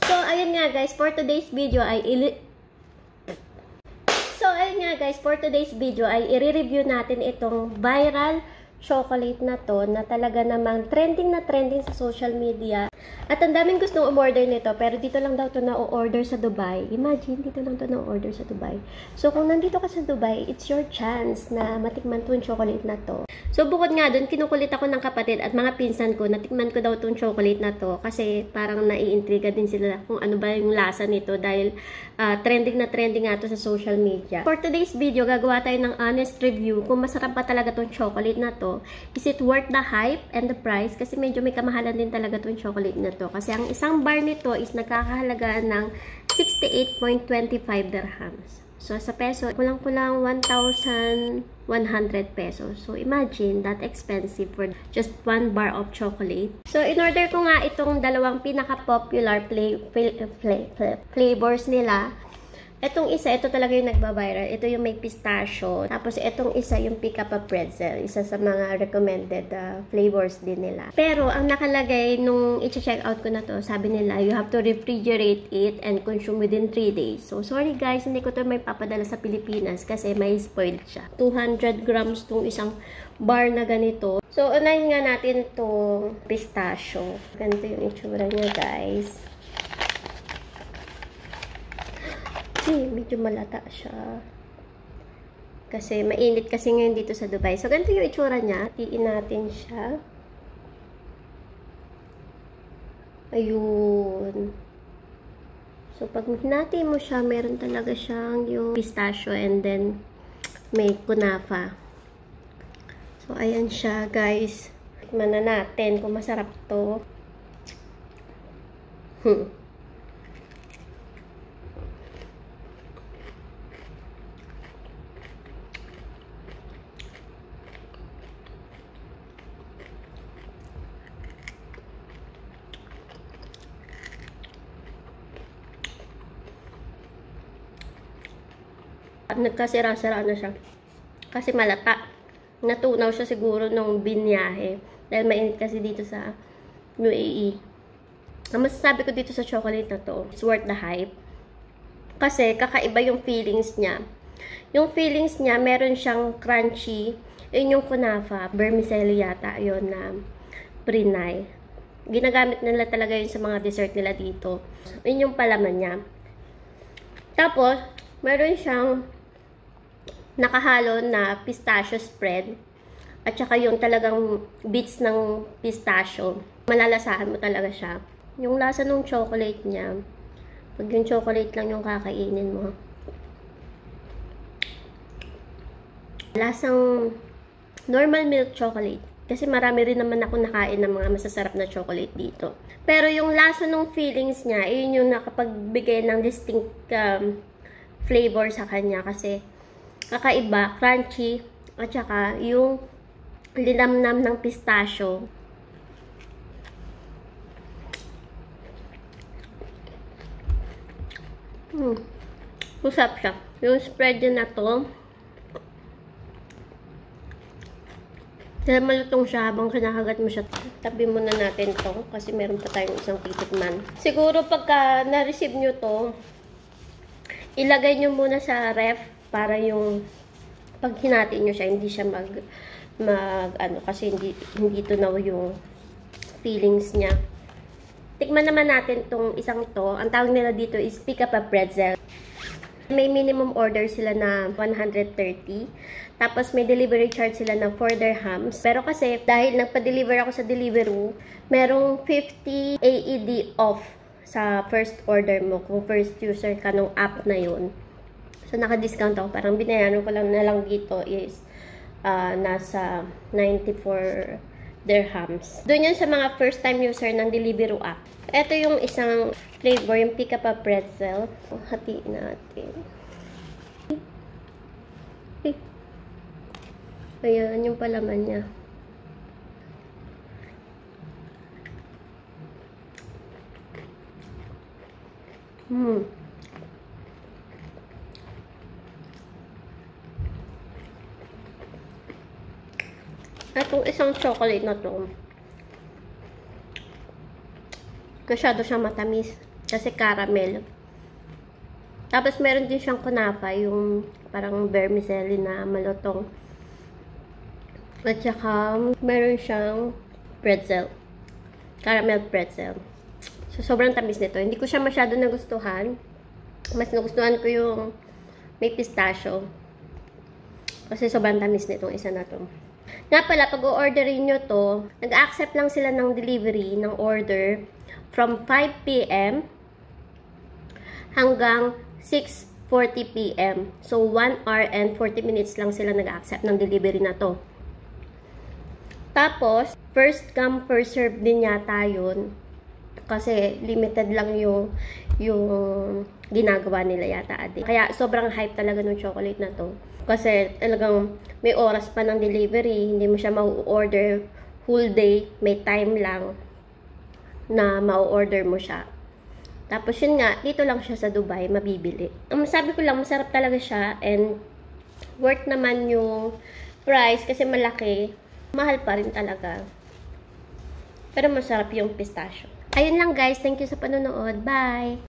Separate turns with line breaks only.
So, ayun nga guys, for today's video ay i-review natin itong viral chocolate na to na talaga namang trending na trending sa social media. At ang daming gustong umorder nito, pero dito lang daw to na-order sa Dubai. Imagine, dito lang to na-order sa Dubai. So, kung nandito ka sa Dubai, it's your chance na matikman tong chocolate na to. So, bukod nga dun, kinukulit ako ng kapatid at mga pinsan ko, natikman ko daw tong chocolate na to kasi parang naiintriga din sila kung ano ba yung lasa nito dahil trending na trending nga to sa social media. For today's video, gagawa tayo ng honest review kung masarap pa talaga tong chocolate na to. Is it worth the hype and the price? Kasi medyo may kamahalan din talaga tong chocolate na to. Kasi ang isang bar nito is nagkakahalaga ng 68.25 dirhams. So, sa peso, kulang-kulang 1,100 pesos. So, imagine, that expensive for just one bar of chocolate. So, in-order ko nga itong dalawang pinaka-popular flavors nila. Itong isa, ito talaga yung nagba-viral. Ito yung may pistachio. Tapos, itong isa yung pick-up-a pretzel. Isa sa mga recommended flavors din nila. Pero, ang nakalagay nung i-check out ko na to, sabi nila, you have to refrigerate it and consume within 3 days. So, sorry guys, hindi ko to may papadala sa Pilipinas kasi may spoiled siya. 200 grams tong isang bar na ganito. So, unahin nga natin tong pistachio. Ganito yung itsura niya, guys. Medyo malata siya. Kasi mainit kasi ngayon dito sa Dubai. So, ganito yung itsura niya. Tiin natin siya. Ayun. So, pag hinati mo siya, meron talaga siyang yung pistachio and then may kunafa. So, ayan siya, guys. Tikman na natin kung masarap to. Nagkasira-sira na siya. Kasi malata. Natunaw siya siguro nung binyahe. Dahil mainit kasi dito sa UAE. Ang masasabi ko dito sa chocolate na to, it's worth the hype. Kasi kakaiba yung feelings niya. Yung feelings niya, meron siyang crunchy. Yun yung kunafa. Vermicelli yata. Yun na Brunei. Ginagamit nila talaga yun sa mga dessert nila dito. Yun yung palaman niya. Tapos, meron siyang nakahalo na pistachio spread. At saka yung talagang bits ng pistachio. Malalasahan mo talaga siya. Yung lasa ng chocolate niya, pag yung chocolate lang yung kakainin mo. Lasang normal milk chocolate. Kasi marami rin naman ako nakain ng mga masasarap na chocolate dito. Pero yung lasa ng feelings niya, yun yung nakapagbigay ng distinct flavor sa kanya. Kasi kakaiba, crunchy, at saka yung linamnam ng pistachio. Usap siya. Yung spread din na to, dahil malutong siya habang kinakagat mo siya. Tabi muna natin to kasi meron pa tayong isang titikman. Siguro pagka na-receive nyo to, ilagay nyo muna sa ref para yung pag hinati nyo siya, hindi siya kasi hindi tunaw yung feelings niya. Tikman naman natin tong isang to. Ang tawag nila dito is pick-up-a pretzel. May minimum order sila na 130. Tapos may delivery charge sila na 4 dirhams. Pero kasi dahil nagpa-deliver ako sa Deliveroo, merong 50 AED off sa first order mo kung first user ka ng app na yun. So, naka-discount ako. Parang binayaran ko lang na lang dito is nasa 94 dirhams. Doon yun sa mga first time user ng Deliveroo app. Ito yung isang flavor, yung pick-up-a pretzel. Hatiin natin. Ayan, yung palaman niya. Itong isang chocolate na to, masyado siyang matamis. Kasi caramel. Tapos meron din siyang kunafa, yung parang vermicelli na malutong. At saka meron siyang pretzel. Caramel pretzel. So, sobrang tamis nito. Hindi ko siya masyado nagustuhan. Mas nagustuhan ko yung may pistachio. Kasi sobrang tamis nitong isa na to. Nga pala, pag o-orderin nyo to, nag-accept lang sila ng delivery, ng order, from 5 p.m. hanggang 6:40 p.m. So, 1 hour and 40 minutes lang sila nag-accept ng delivery na to. Tapos, first come, first serve din yata yun. Kasi, limited lang yung ginagawa nila yata. Kaya, sobrang hype talaga ng chocolate na to. Kasi, talagang may oras pa ng delivery. Hindi mo siya ma-order whole day. May time lang na ma-order mo siya. Tapos yun nga, dito lang siya sa Dubai, mabibili. Ang sabi ko lang, masarap talaga siya and worth naman yung price kasi malaki. Mahal pa rin talaga. Pero masarap yung pistachio. Ayun lang guys, thank you sa panonood. Bye!